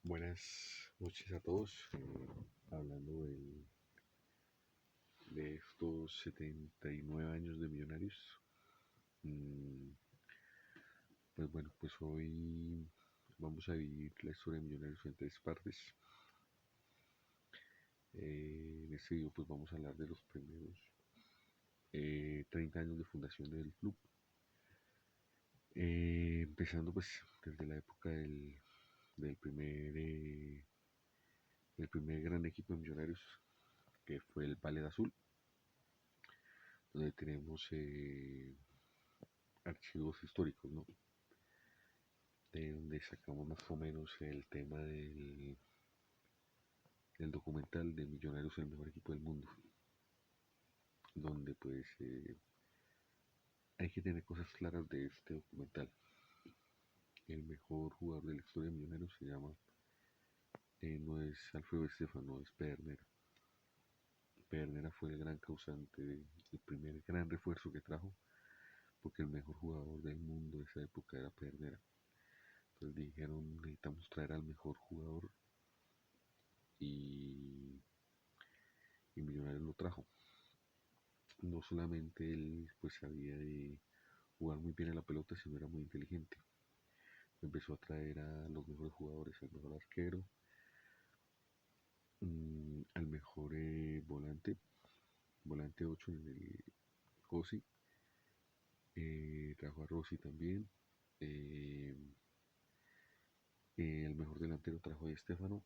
Buenas noches a todos. Hablando de estos 79 años de Millonarios. mm, pues bueno, pues hoy vamos a vivir la historia de Millonarios en tres partes. En este video pues vamos a hablar de los primeros 30 años de fundación del club. Empezando pues desde la época del el primer gran equipo de Millonarios, que fue el Valle Azul, donde tenemos archivos históricos, ¿no? De donde sacamos más o menos el tema del documental de Millonarios, el mejor equipo del mundo, donde pues hay que tener cosas claras de este documental. El mejor jugador de la historia de Millonarios se llama, no es Alfredo Estefano, es Pernera. Pernera fue el gran causante, el primer gran refuerzo que trajo, porque el mejor jugador del mundo de esa época era Pernera. Entonces dijeron, necesitamos traer al mejor jugador, y, y Millonarios lo trajo. No solamente él pues sabía de jugar muy bien a la pelota, sino era muy inteligente. Empezó a traer a los mejores jugadores, al mejor arquero, al mejor volante 8 en el Cosi, trajo a Rossi también, eh, el mejor delantero trajo a Estefano,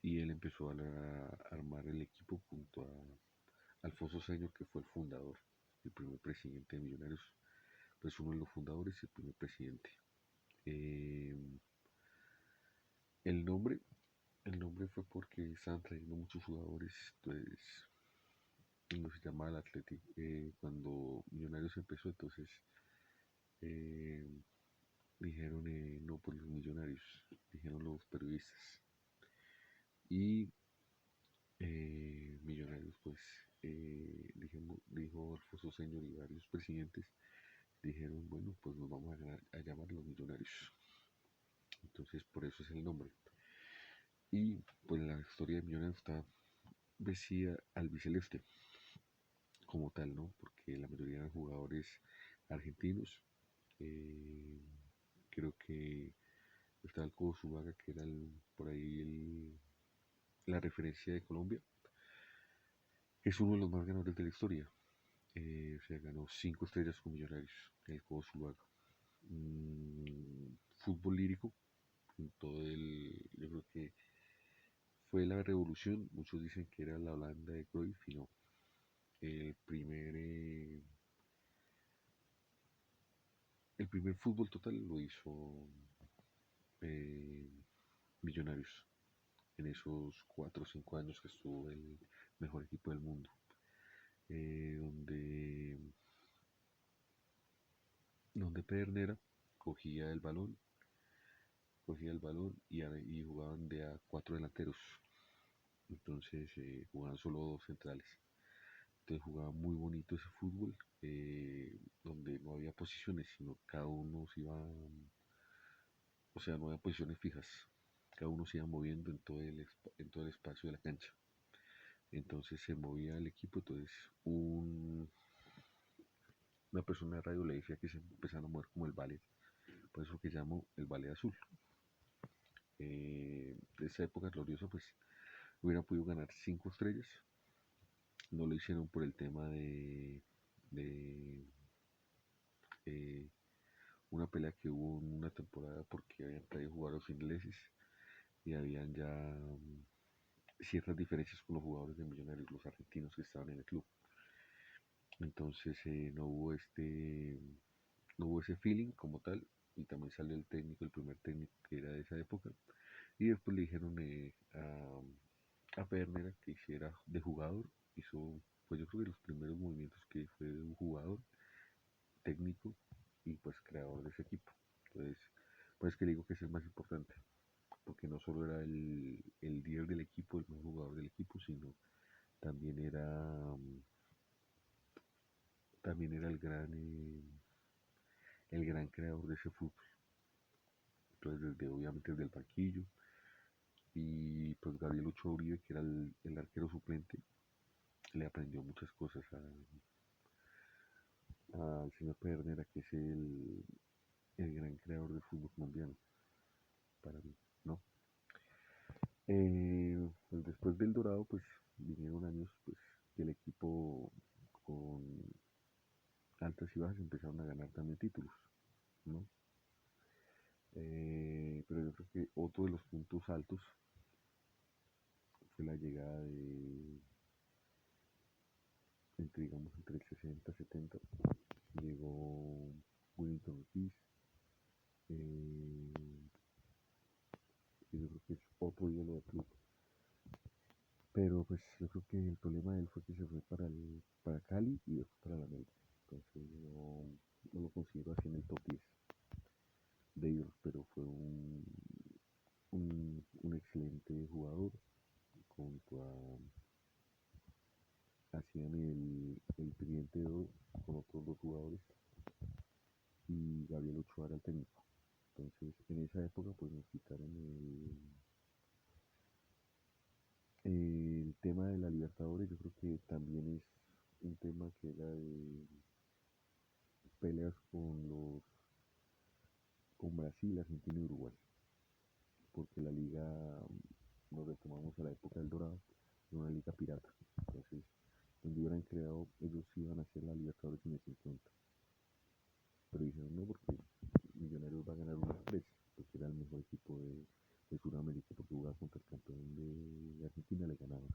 y él empezó a armar el equipo junto a Alfonso Señor, que fue el fundador, el primer presidente de Millonarios, pues uno de los fundadores y el primer presidente. Eh, el nombre El nombre fue porque estaban trayendo muchos jugadores, entonces no se llamaba el Atleti. Cuando Millonarios empezó, entonces eh, dijeron, no, por los Millonarios, dijeron los periodistas. Y Millonarios, pues, dijo Alfonso Señor y varios presidentes, dijeron, bueno, pues nos vamos a llamar los Millonarios. Entonces, por eso es el nombre. Y pues la historia de Millonarios está vestida al biceleste como tal, ¿no? Porque la mayoría eran jugadores argentinos. Eh, Creo que estaba el Cobo Zuluaga, que era por ahí la referencia de Colombia, que es uno de los más ganadores de la historia. O sea, ganó 5 estrellas con Millonarios, el Cobo Zuluaga. Fútbol lírico, yo creo que fue la revolución. Muchos dicen que era la Holanda de Cruyff, y no. El primer El primer fútbol total lo hizo eh, Millonarios en esos 4 o 5 años que estuvo el mejor equipo del mundo, donde, donde Pedernera cogía el balón, y jugaban de a 4 delanteros. Entonces jugaban solo 2 centrales. Entonces jugaba muy bonito ese fútbol, donde no había posiciones, sino cada uno se iba, o sea, no había posiciones fijas, cada uno se iba moviendo en todo el espacio de la cancha. Entonces se movía el equipo, entonces una persona de radio le decía que se empezaron a mover como el ballet, por eso que llamó el ballet azul. De esa época gloriosa, pues hubieran podido ganar 5 estrellas. No lo hicieron por el tema de eh, una pelea que hubo en una temporada, porque habían traído jugadores ingleses y habían ya ciertas diferencias con los jugadores de Millonarios, los argentinos que estaban en el club. Entonces no hubo ese feeling como tal, y también salió el técnico, el primer técnico que era de esa época, y después le dijeron a Pernera que hiciera de jugador. Hizo, pues yo creo que los primeros movimientos que fue de un jugador, técnico y pues creador de ese equipo. Entonces, pues que le digo que es el más importante, porque no solo era el líder del equipo, el mejor jugador del equipo, sino también era, también era el gran creador de ese fútbol. Entonces, obviamente desde el banquillo, y pues Gabriel Ochoa Uribe, que era el arquero suplente, le aprendió muchas cosas al señor Pedernera, que es el gran creador del fútbol colombiano, para mí, ¿no? Pues después del Dorado, pues vinieron años pues, que el equipo con altas y bajas empezaron a ganar también títulos, ¿no? Pero yo creo que otro de los puntos altos fue la llegada de, entre el 60 y 70, llegó Willington Ortiz, eh, que yo creo que es otro ídolo del club. Pero pues yo creo que el problema de él fue que se fue para Cali y después para la América. Entonces no lo considero así en el top 10 de ellos, pero fue un excelente jugador. Junto hacían el tridente de oro con otros dos jugadores y Gabriel Ochoa era el técnico. Entonces en esa época pues nos quitaron el tema de la Libertadores. Yo creo que también es un tema que era de peleas con Brasil, Argentina y Uruguay, porque la liga, nos retomamos a la época del Dorado, era una liga pirata. Entonces, donde hubieran creado, ellos iban a hacer la Libertadores en el 50. Pero dijeron no, porque Millonarios va a ganar una vez, porque era el mejor equipo de Sudamérica, porque jugaba contra el campeón de Argentina, le ganaba,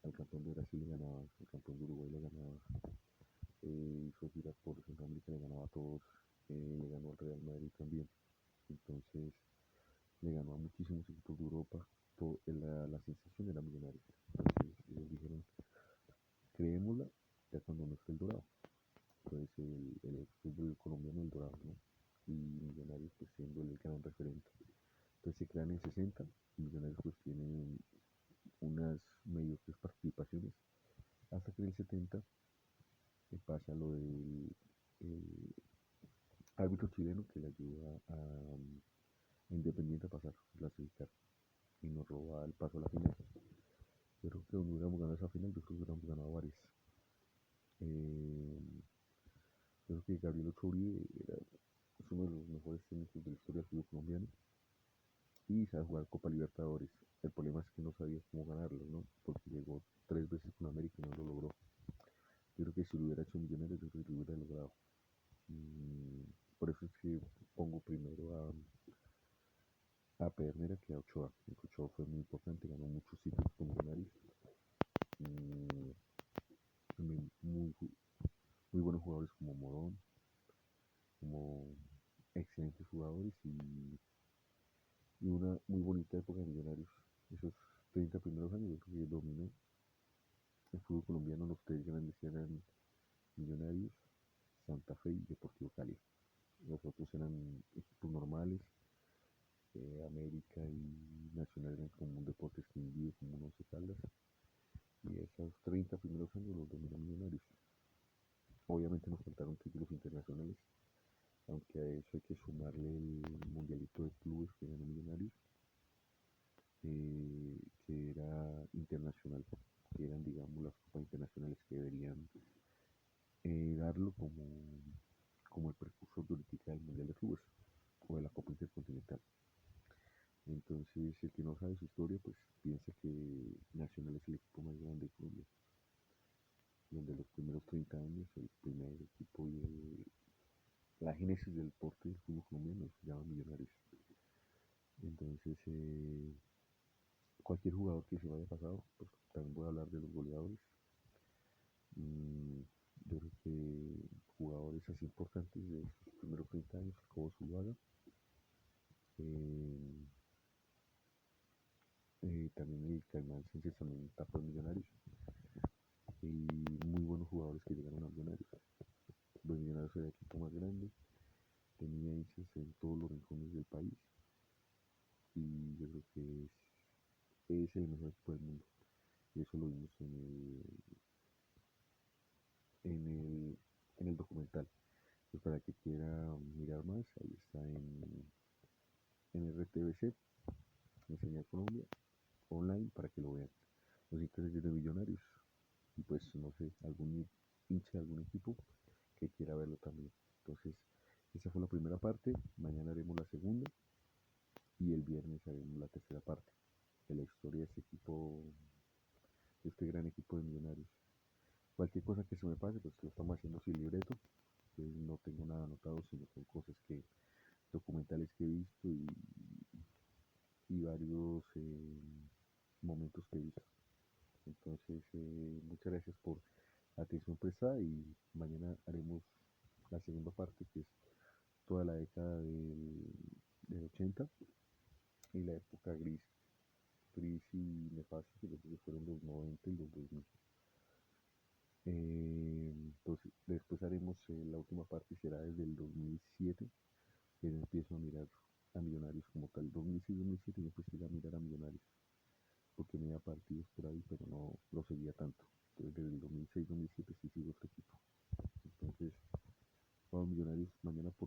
al campeón de Brasil le ganaba, al campeón de Uruguay le ganaba, hizo giras por Sudamérica, le ganaba a todos, le ganó al Real Madrid también. Entonces, le ganó a muchísimos equipos de Europa. La sensación era millonaria. Entonces ellos dijeron, creémosla ya cuando no esté el Dorado. Entonces el fútbol colombiano, el Dorado, ¿no? Y Millonarios pues siendo el gran referente. Entonces se crean en 60, Millonarios pues tienen unas mediocres participaciones, hasta que en el 70 pasa lo del árbitro chileno que le ayuda a Independiente a pasar, a clasificar, y nos roba el paso a la final. Yo creo que donde hubiéramos ganado esa final, yo creo que hubiéramos ganado varias. Eh, yo creo que Gabriel Ochoa Uribe es uno de los mejores técnicos de la historia del fútbol colombiano y sabe jugar Copa Libertadores. El problema es que no sabía cómo ganarlo, ¿no? Porque llegó tres veces con América y no lo logró. Yo creo que si lo hubiera hecho Millonarios, yo creo que lo hubiera logrado. Mm, por eso es que pongo primero a Pedernera que a Ochoa. Ochoa fue muy importante, ganó muchos títulos con Millonarios. Mm, también muy buenos jugadores como Morón, como excelentes jugadores y una muy bonita época de Millonarios. Esos 30 primeros años yo creo que dominó el fútbol colombiano. Los tres grandes eran Millonarios, Santa Fe y Deportivo Cali. Los otros eran equipos normales, América y Nacional eran como un deporte extinguido, como un Once Caldas. Y esos 30 primeros años los dominó Millonarios. Obviamente nos faltaron títulos internacionales, aunque a eso hay que sumarle el Mundialito de Clubes que ganó Millonarios, que era internacional, que eran, digamos, las copas internacionales que deberían darlo como el precursor de ahorita del Mundial de Clubes o de la Copa Intercontinental. Entonces, el que no sabe su historia, pues piensa que Nacional es el equipo más grande de Colombia, donde los primeros 30 años el primer equipo y la génesis del deporte del fútbol colombiano se llama Millonarios. Entonces, cualquier jugador que se vaya pasado, pues también voy a hablar de los goleadores. Mm, yo creo que jugadores así importantes de sus primeros 30 años, como Zuluaga, eh, también el Caimán Sánchez también tapó en Millonarios, y muy buenos jugadores que llegaron a Millonarios. Pues Millonarios era el equipo más grande, tenía hinchas en todos los rincones del país, y yo creo que es el mejor equipo del mundo. Y eso lo vimos en el documental. Pues para que quiera mirar más, ahí está en RTBC, en Señal Colombia. online para que lo vean. Los intereses de Millonarios. Y pues, no sé, algún hincha de algún equipo que quiera verlo también. Entonces, esa fue la primera parte. Mañana haremos la segunda y el viernes haremos la tercera parte de la historia de este equipo, de este gran equipo de Millonarios. Cualquier cosa que se me pase, pues lo estamos haciendo sin libreto. Pues no tengo nada anotado, sino son cosas que, documentales que he visto y varios momentos que he visto. Entonces, muchas gracias por la atención prestada y mañana haremos la segunda parte, que es toda la década del 80 y la época gris y nefasta, que yo creo que fueron los 90 y los 2000. Entonces, después haremos la última parte, será desde el 2007, que yo empiezo a mirar a Millonarios como tal. 2006-2007 yo empecé a mirar a Millonarios, porque me iba partidos por ahí, pero no lo seguía tanto. Entonces, desde el 2006-2007 sí sigo este equipo. Entonces, vamos Millonarios mañana por